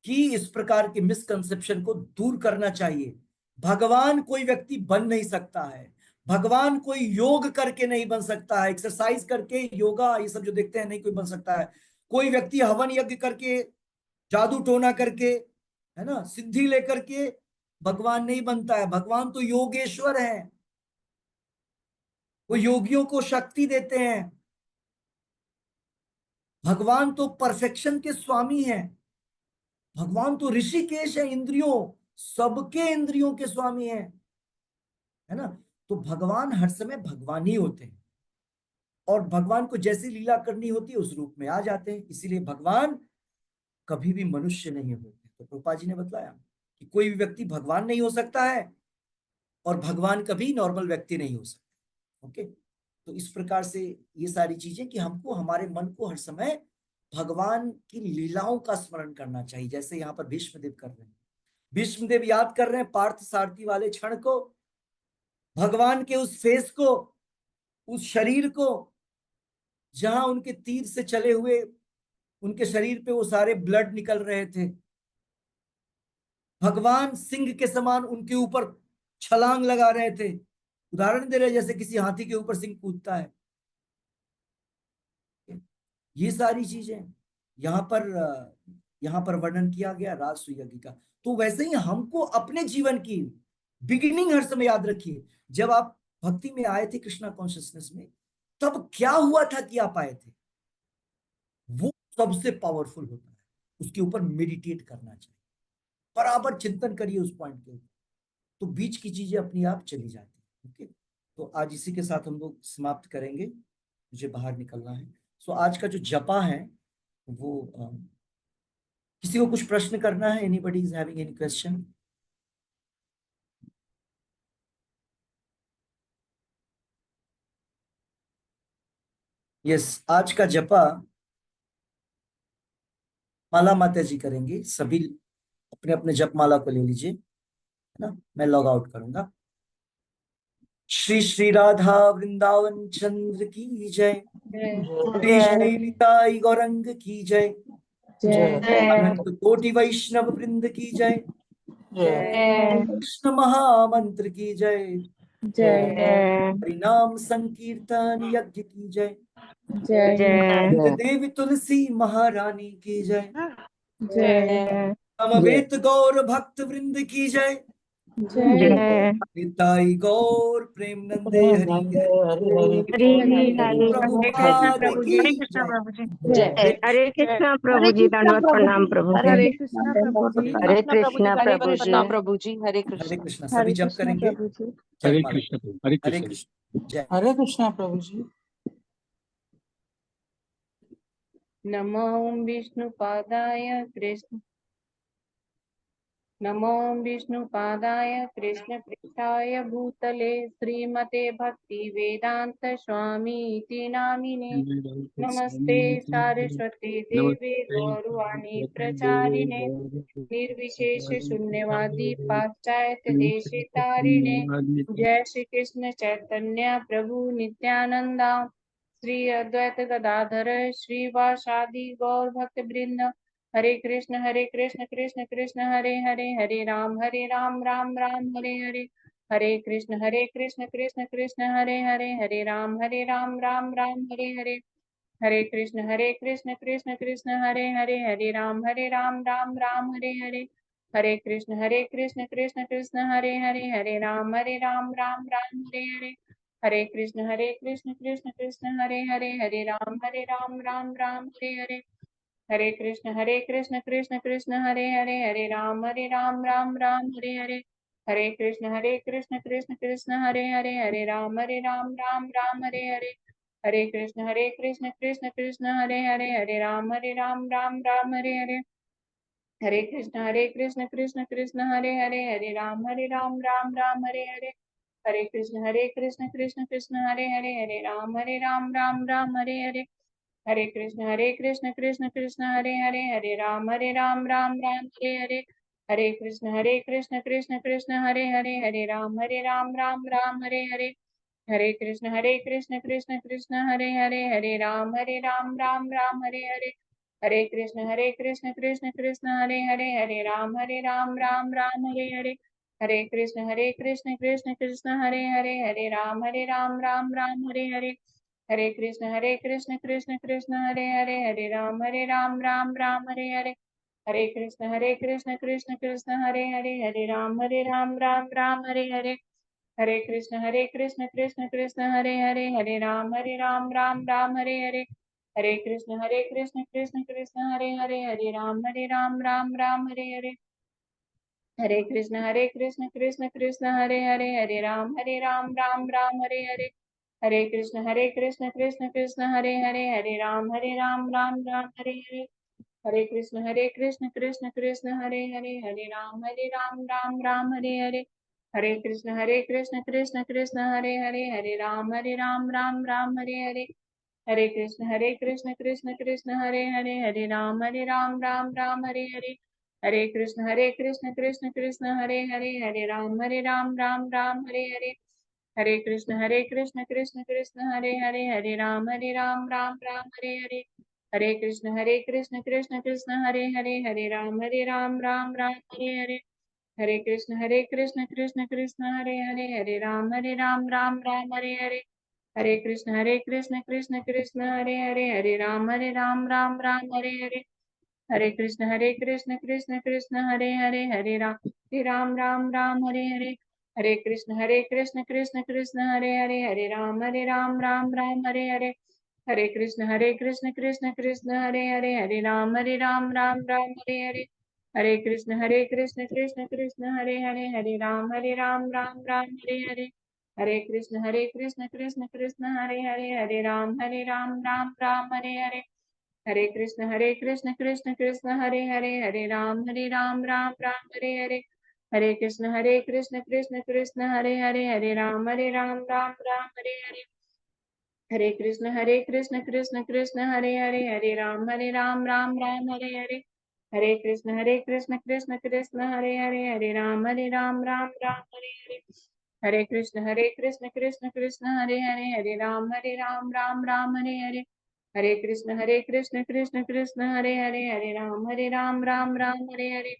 कि इस प्रकार के मिसकंसेप्शन को दूर करना चाहिए। भगवान कोई व्यक्ति बन नहीं सकता है, भगवान कोई योग करके नहीं बन सकता है, एक्सरसाइज करके, योगा ये सब जो देखते हैं नहीं कोई बन सकता है। कोई व्यक्ति हवन यज्ञ करके, जादू टोना करके, है ना, सिद्धि लेकर के भगवान नहीं बनता है। भगवान तो योगेश्वर है, वो योगियों को शक्ति देते हैं। भगवान तो परफेक्शन के स्वामी हैं। भगवान तो ऋषिकेश है, इंद्रियों, सबके इंद्रियों के स्वामी हैं, है ना। तो भगवान हर समय भगवान ही होते हैं। और भगवान को जैसी लीला करनी होती है उस रूप में आ जाते हैं। इसीलिए भगवान कभी भी मनुष्य नहीं होते। तो प्रभुपाद जी ने बतलाया कि कोई भी व्यक्ति भगवान नहीं हो सकता है और भगवान कभी नॉर्मल व्यक्ति नहीं हो सकता। ओके, तो इस प्रकार से ये सारी चीजें कि हमको हमारे मन को हर समय भगवान की लीलाओं का स्मरण करना चाहिए। जैसे यहाँ पर भीष्मदेव कर रहे हैं, भीष्मदेव याद कर रहे हैं पार्थ सारथी वाले क्षण को, भगवान के उस फेस को, उस शरीर को, जहां उनके तीर से चले हुए उनके शरीर पे वो सारे ब्लड निकल रहे थे। भगवान सिंह के समान उनके ऊपर छलांग लगा रहे थे। उदाहरण दे रहे जैसे किसी हाथी के ऊपर सिंह कूदता है। ये सारी चीजें यहाँ पर वर्णन किया गया राजसूय यज्ञ का। तो वैसे ही हमको अपने जीवन की बिगिनिंग हर समय याद रखिए। जब आप भक्ति में आए थे, कृष्णा कॉन्शियसनेस में, तब क्या हुआ था कि आप आए थे, वो सबसे पावरफुल होता है। उसके ऊपर मेडिटेट करना चाहिए, बराबर चिंतन करिए उस पॉइंट के ऊपर, तो बीच की चीजें अपनी आप चली जाती है। ओके, तो आज इसी के साथ हम लोग समाप्त करेंगे, मुझे बाहर निकलना है। सो आज का जो जपा है वो किसी को कुछ प्रश्न करना है? Anybody is having any question? Yes, आज का जपा माला माता जी करेंगे। सभी अपने अपने जप माला को ले लीजिए, है ना। मैं लॉग आउट करूंगा। श्री श्री राधा वृंदावन चंद्र की जय, श्री श्री निताई गौरंग की जय, अनंत कोटि वैष्णव वृंद की जय, कृष्ण महामंत्र की जय, हरिनाम संकीर्तन यज्ञ की जय, देवी तुलसी महारानी की जय, समवेत गौर भक्त वृंद की जय, निताई गौर प्रेम नंदे हरि हरि, प्रभुपाद की जय। हरे कृष्णा प्रभु जी, दंडवत प्रणाम प्रभु जी। हरे कृष्णा प्रभु जी। हरे कृष्णा प्रभु जी। प्रभु जी। हरे हरे कृष्ण। कृष्णा। सभी जप करेंगे। प्रभु जी। हरे कृष्ण प्रभु, हरे हरे कृष्ण। कृष्ण। जय। हरे कृष्णा प्रभु जी। नमो विष्णुपादाय कृष्ण, नमो विष्णुपादाय कृष्णपृष्ठाय भूतले श्रीमते भक्ति वेदांत स्वामी इति नामिने। नमस्ते सारस्वती देवे गौरवाणी प्रचारिणे, निर्विशेष शून्यवादी पाश्चात्य देशे तारिणे। जय श्री कृष्ण चैतन्य प्रभु नित्यानंदा, श्री अद्वैत गदाधर श्रीवासादि गौर भक्त वृंद। हरे कृष्ण कृष्ण कृष्ण हरे हरे, हरे राम राम राम हरे हरे। हरे कृष्ण कृष्ण कृष्ण हरे हरे, हरे राम राम राम हरे हरे। हरे कृष्ण कृष्ण कृष्ण हरे हरे, हरे राम राम राम हरे हरे। हरे कृष्ण कृष्ण कृष्ण हरे हरे, हरे राम राम राम हरे हरे। हरे कृष्ण कृष्ण कृष्ण हरे हरे, हरे राम राम राम हरे हरे। हरे कृष्ण कृष्ण कृष्ण हरे हरे, हरे राम राम राम हरे हरे। हरे कृष्ण कृष्ण कृष्ण हरे हरे, हरे राम राम राम हरे हरे। हरे कृष्ण कृष्ण कृष्ण हरे हरे, हरे राम राम राम हरे हरे। हरे कृष्ण कृष्ण कृष्ण हरे हरे, हरे राम राम राम हरे हरे। हरे कृष्ण कृष्ण कृष्ण हरे हरे, हरे राम राम राम हरे हरे। हरे कृष्ण कृष्ण कृष्ण हरे हरे, हरे राम राम राम हरे हरे। हरे कृष्ण कृष्ण कृष्ण हरे हरे, हरे राम राम राम हरे हरे। हरे कृष्ण कृष्ण कृष्ण हरे हरे, हरे राम राम राम हरे हरे। हरे कृष्ण कृष्ण कृष्ण हरे हरे, हरे राम राम राम हरे हरे। हरे कृष्ण कृष्ण कृष्ण हरे हरे, हरे राम राम राम हरे हरे। हरे कृष्ण कृष्ण कृष्ण हरे हरे, हरे राम राम राम हरे हरे। हरे कृष्ण कृष्ण कृष्ण हरे हरे, हरे राम राम राम हरे हरे। हरे कृष्ण कृष्ण कृष्ण हरे हरे, हरे राम राम राम हरे हरे। हरे कृष्ण कृष्ण कृष्ण हरे हरे, हरे राम राम राम हरे हरे। हरे कृष्ण कृष्ण कृष्ण हरे हरे, हरे राम राम राम हरे हरे। हरे कृष्ण कृष्ण कृष्ण हरे हरे, हरे राम राम राम हरे हरे, हरे कृष्ण कृष्ण कृष्ण हरे हरे, हरे राम राम राम हरे हरे, हरे कृष्ण कृष्ण कृष्ण हरे हरे, हरे राम राम राम हरे हरे, हरे कृष्ण कृष्ण हरे हरे, हरे राम राम राम हरे हरे, हरे कृष्ण कृष्ण हरे हरे, हरे राम राम राम हरे हरे, हरे कृष्ण कृष्ण हरे हरे, हरे राम राम राम हरे हरे, हरे कृष्ण कृष्ण हरे हरे, हरे राम राम राम हरे हरे, हरे कृष्ण कृष्ण हरे हरे, हरे राम राम राम हरे हरे, हरे कृष्ण कृष्ण हरे हरे, हरे राम राम राम हरे हरे, हरे कृष्ण कृष्ण हरे हरे, हरे राम राम हरे हरे, हरे कृष्ण कृष्ण हरे हरे, हरे राम राम राम हरे हरे, हरे कृष्ण कृष्ण हरे हरे, हरे राम राम राम हरे हरे, हरे कृष्ण कृष्ण हरे हरे, हरे राम राम राम हरे हरे, हरे कृष्ण कृष्ण हरे हरे, हरे राम राम राम हरे हरे, हरे कृष्ण कृष्ण हरे हरे, हरे राम राम राम हरे हरे, हरे कृष्ण कृष्ण हरे हरे, हरे राम राम राम हरे हरे, हरे कृष्ण कृष्ण हरे हरे, हरे राम राम राम हरे हरे, हरे कृष्ण कृष्ण हरे हरे, हरे राम राम राम हरे हरे, हरे कृष्ण कृष्ण हरे हरे, हरे राम राम राम हरे हरे, हरे कृष्ण कृष्ण हरे हरे, हरे राम राम हरे हरे, हरे कृष्ण कृष्ण हरे हरे, हरे राम राम राम हरे हरे, हरे कृष्ण कृष्ण हरे हरे, हरे राम राम राम हरे हरे, हरे कृष्ण कृष्ण हरे हरे, हरे राम राम राम हरे हरे, हरे कृष्ण कृष्ण हरे हरे, हरे राम राम राम हरे हरे, हरे कृष्ण कृष्ण हरे हरे, हरे राम राम हरे हरे,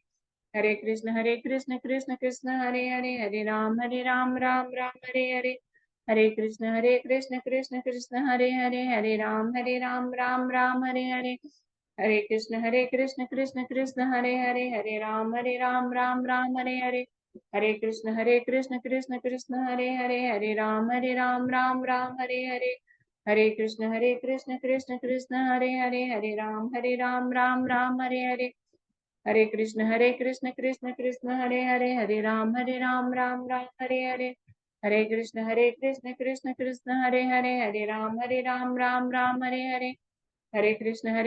हरे कृष्ण कृष्ण हरे हरे, हरे राम राम राम हरे हरे, हरे कृष्ण कृष्ण हरे हरे, हरे राम राम राम हरे हरे, हरे कृष्ण कृष्ण हरे हरे, हरे राम राम राम हरे हरे, हरे कृष्ण कृष्ण हरे हरे, हरे राम राम राम हरे हरे, हरे कृष्ण कृष्ण हरे हरे, हरे राम राम राम हरे हरे, हरे कृष्ण कृष्ण हरे हरे, हरे राम राम राम हरे हरे, हरे कृष्ण कृष्ण हरे हरे, हरे राम राम राम हरे हरे, हरे कृष्ण कृष्ण हरे हरे, हरे राम राम राम हरे हरे, हरे कृष्ण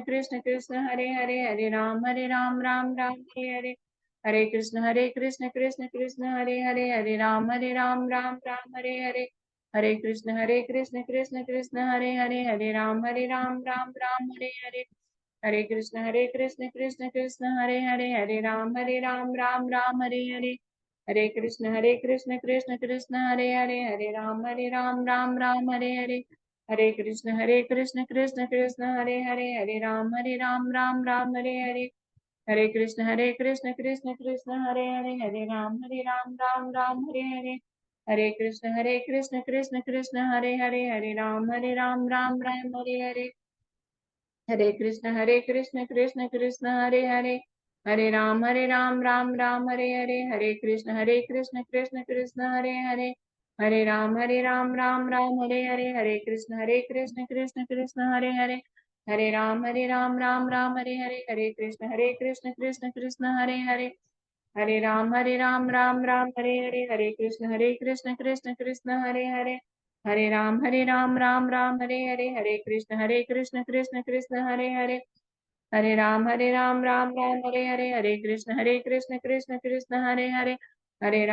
कृष्ण हरे हरे, हरे राम राम हरे हरे, हरे कृष्ण कृष्ण हरे हरे, हरे राम राम राम हरे हरे, हरे कृष्ण कृष्ण हरे हरे, हरे राम राम राम हरे हरे, हरे कृष्ण कृष्ण कृष्ण हरे हरे, हरे राम राम राम हरे हरे, हरे कृष्ण कृष्ण कृष्ण हरे हरे, हरे राम राम राम हरे हरे, हरे कृष्ण कृष्ण कृष्ण हरे हरे, हरे राम राम राम हरे हरे, हरे कृष्ण कृष्ण कृष्ण हरे हरे, हरे राम राम हरे हरे, हरे कृष्ण कृष्ण कृष्ण हरे हरे, हरे राम राम राम हरे हरे, हरे कृष्ण कृष्ण कृष्ण हरे हरे, हरे राम राम राम हरे हरे, हरे कृष्ण कृष्ण कृष्ण हरे हरे, हरे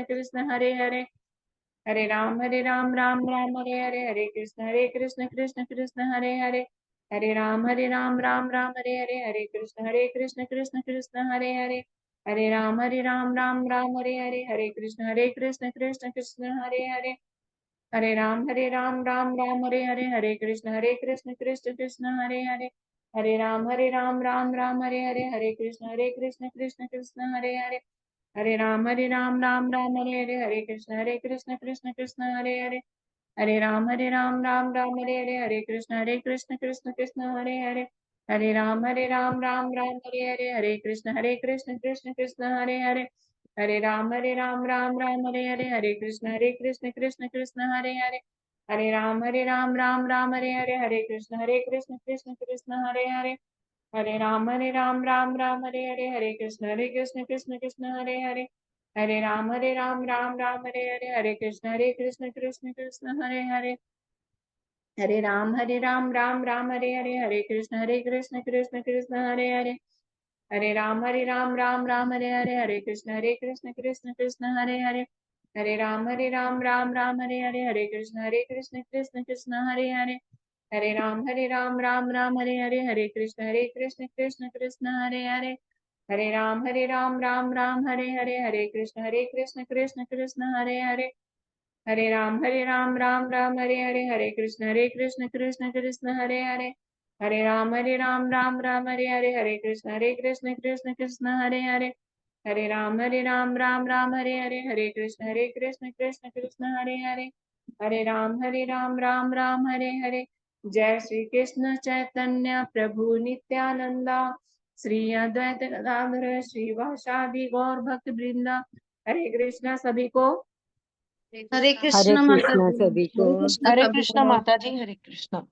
राम राम राम हरे हरे, हरे कृष्ण कृष्ण कृष्ण हरे हरे, हरे राम राम राम हरे हरे, हरे कृष्ण कृष्ण कृष्ण हरे हरे, हरे राम राम राम हरे हरे, हरे कृष्ण कृष्ण कृष्ण हरे हरे, हरे राम राम हरे हरे, हरे कृष्ण कृष्ण कृष्ण हरे हरे, हरे राम राम हरे हरे, हरे कृष्ण कृष्ण कृष्ण हरे हरे, हरे राम राम हरे हरे, हरे कृष्ण कृष्ण कृष्ण हरे हरे, हरे राम राम राम हरे हरे, हरे कृष्ण कृष्ण कृष्ण हरे हरे, हरे राम राम हरे हरे, हरे कृष्ण कृष्ण कृष्ण हरे हरे, हरे राम राम हरे हरे, हरे कृष्ण कृष्ण कृष्ण हरे हरे, हरे राम राम हरे हरे, हरे कृष्ण कृष्ण कृष्ण हरे हरे, हरे राम राम हरे हरे, हरे कृष्ण कृष्ण कृष्ण हरे हरे, हरे राम राम राम हरे हरे, हरे कृष्ण कृष्ण कृष्ण हरे हरे, हरे राम राम हरे हरे, हरे कृष्ण कृष्ण कृष्ण हरे हरे, हरे राम राम हरे हरे, हरे कृष्ण कृष्ण हरे हरे, हरे राम राम हरे हरे, हरे कृष्ण कृष्ण हरे हरे, हरे राम राम हरे हरे, हरे कृष्ण कृष्ण हरे हरे, हरे राम राम हरे हरे, हरे कृष्ण कृष्ण हरे हरे, हरे राम राम हरे हरे, हरे कृष्ण कृष्ण हरे हरे, हरे राम राम हरे हरे, हरे कृष्ण कृष्ण हरे हरे, हरे राम राम हरे हरे, हरे कृष्ण कृष्ण हरे हरे, हरे राम राम हरे हरे। जय श्री कृष्ण चैतन्य प्रभु नित्यानंदा, श्री अद्वैत गदाधर श्रीवासादि गौर भक्त वृंदा। हरे कृष्णा सभी को। हरे हरे कृष्णा कृष्णा सभी को। हरे कृष्ण माता जी, हरे कृष्ण।